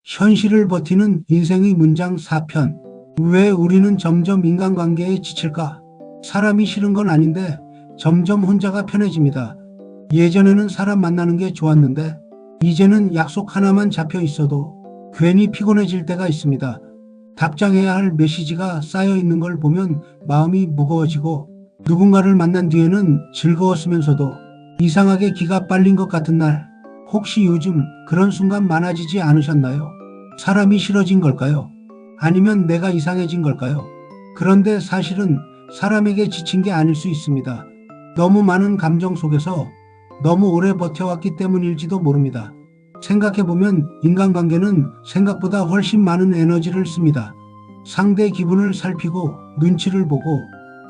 현실을 버티는 인생의 문장 4편. 왜 우리는 점점 인간관계에 지칠까? 사람이 싫은 건 아닌데 점점 혼자가 편해집니다. 예전에는 사람 만나는 게 좋았는데 이제는 약속 하나만 잡혀 있어도 괜히 피곤해질 때가 있습니다. 답장해야 할 메시지가 쌓여 있는 걸 보면 마음이 무거워지고 누군가를 만난 뒤에는 즐거웠으면서도 이상하게 기가 빨린 것 같은 날, 혹시 요즘 그런 순간 많아지지 않으셨나요? 사람이 싫어진 걸까요? 아니면 내가 이상해진 걸까요? 그런데 사실은 사람에게 지친 게 아닐 수 있습니다. 너무 많은 감정 속에서 너무 오래 버텨왔기 때문일지도 모릅니다. 생각해보면 인간관계는 생각보다 훨씬 많은 에너지를 씁니다. 상대 기분을 살피고 눈치를 보고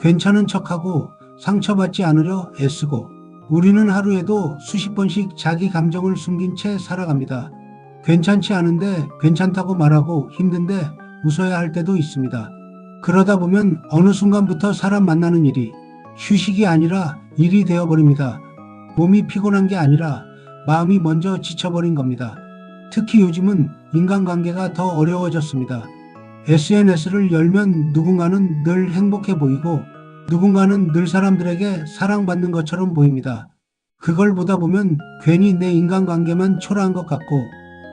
괜찮은 척하고 상처받지 않으려 애쓰고 우리는 하루에도 수십 번씩 자기 감정을 숨긴 채 살아갑니다. 괜찮지 않은데 괜찮다고 말하고 힘든데 웃어야 할 때도 있습니다. 그러다 보면 어느 순간부터 사람 만나는 일이 휴식이 아니라 일이 되어버립니다. 몸이 피곤한 게 아니라 마음이 먼저 지쳐버린 겁니다. 특히 요즘은 인간관계가 더 어려워졌습니다. SNS를 열면 누군가는 늘 행복해 보이고 누군가는 늘 사람들에게 사랑받는 것처럼 보입니다. 그걸 보다 보면 괜히 내 인간관계만 초라한 것 같고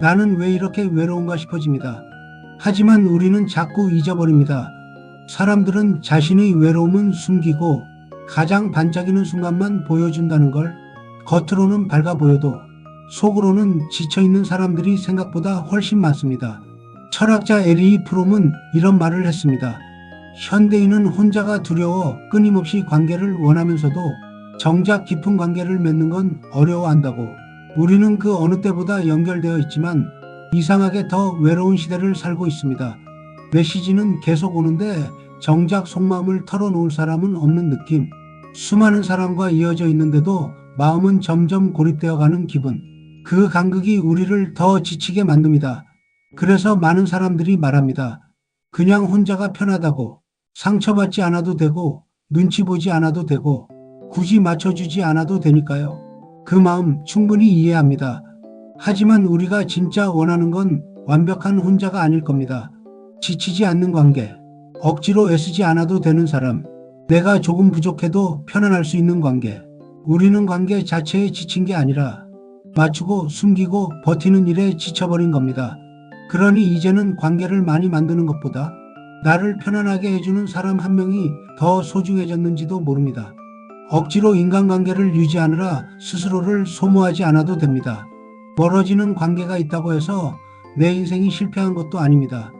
나는 왜 이렇게 외로운가 싶어집니다. 하지만 우리는 자꾸 잊어버립니다. 사람들은 자신의 외로움은 숨기고 가장 반짝이는 순간만 보여준다는 걸. 겉으로는 밝아 보여도 속으로는 지쳐있는 사람들이 생각보다 훨씬 많습니다. 철학자 에리 프롬은 이런 말을 했습니다. 현대인은 혼자가 두려워 끊임없이 관계를 원하면서도 정작 깊은 관계를 맺는 건 어려워한다고. 우리는 그 어느 때보다 연결되어 있지만 이상하게 더 외로운 시대를 살고 있습니다. 메시지는 계속 오는데 정작 속마음을 털어놓을 사람은 없는 느낌. 수많은 사람과 이어져 있는데도 마음은 점점 고립되어가는 기분. 그 간극이 우리를 더 지치게 만듭니다. 그래서 많은 사람들이 말합니다. 그냥 혼자가 편하다고. 상처받지 않아도 되고 눈치 보지 않아도 되고 굳이 맞춰주지 않아도 되니까요. 그 마음 충분히 이해합니다. 하지만 우리가 진짜 원하는 건 완벽한 혼자가 아닐 겁니다. 지치지 않는 관계, 억지로 애쓰지 않아도 되는 사람, 내가 조금 부족해도 편안할 수 있는 관계. 우리는 관계 자체에 지친 게 아니라 맞추고 숨기고 버티는 일에 지쳐버린 겁니다. 그러니 이제는 관계를 많이 만드는 것보다 나를 편안하게 해주는 사람 한 명이 더 소중해졌는지도 모릅니다. 억지로 인간관계를 유지하느라 스스로를 소모하지 않아도 됩니다. 멀어지는 관계가 있다고 해서 내 인생이 실패한 것도 아닙니다.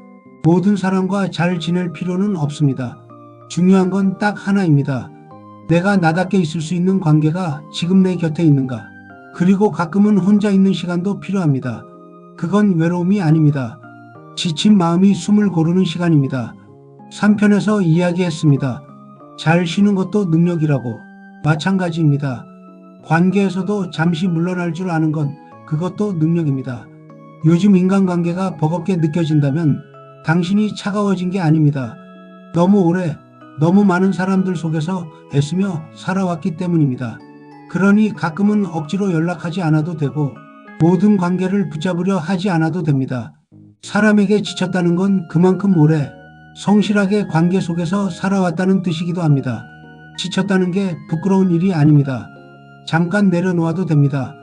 모든 사람과 잘 지낼 필요는 없습니다. 중요한 건 딱 하나입니다. 내가 나답게 있을 수 있는 관계가 지금 내 곁에 있는가. 그리고 가끔은 혼자 있는 시간도 필요합니다. 그건 외로움이 아닙니다. 지친 마음이 숨을 고르는 시간입니다. 3편에서 이야기했습니다. 잘 쉬는 것도 능력이라고. 마찬가지입니다. 관계에서도 잠시 물러날 줄 아는 건 그것도 능력입니다. 요즘 인간관계가 버겁게 느껴진다면 당신이 차가워진 게 아닙니다. 너무 오래, 너무 많은 사람들 속에서 애쓰며 살아왔기 때문입니다. 그러니 가끔은 억지로 연락하지 않아도 되고 모든 관계를 붙잡으려 하지 않아도 됩니다. 사람에게 지쳤다는 건 그만큼 오래 성실하게 관계 속에서 살아왔다는 뜻이기도 합니다. 지쳤다는 게 부끄러운 일이 아닙니다. 잠깐 내려놓아도 됩니다.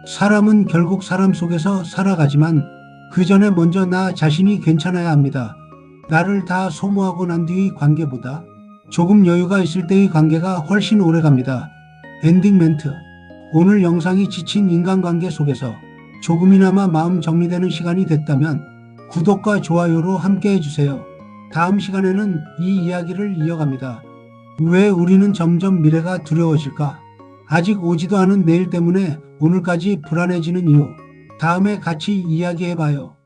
사람은 결국 사람 속에서 살아가지만 그 전에 먼저 나 자신이 괜찮아야 합니다. 나를 다 소모하고 난 뒤의 관계보다 조금 여유가 있을 때의 관계가 훨씬 오래 갑니다. 엔딩 멘트. 오늘 영상이 지친 인간관계 속에서 조금이나마 마음 정리되는 시간이 됐다면 구독과 좋아요로 함께 해주세요. 다음 시간에는 이 이야기를 이어갑니다. 왜 우리는 점점 미래가 두려워질까? 아직 오지도 않은 내일 때문에 오늘까지 불안해지는 이유. 다음에 같이 이야기해봐요.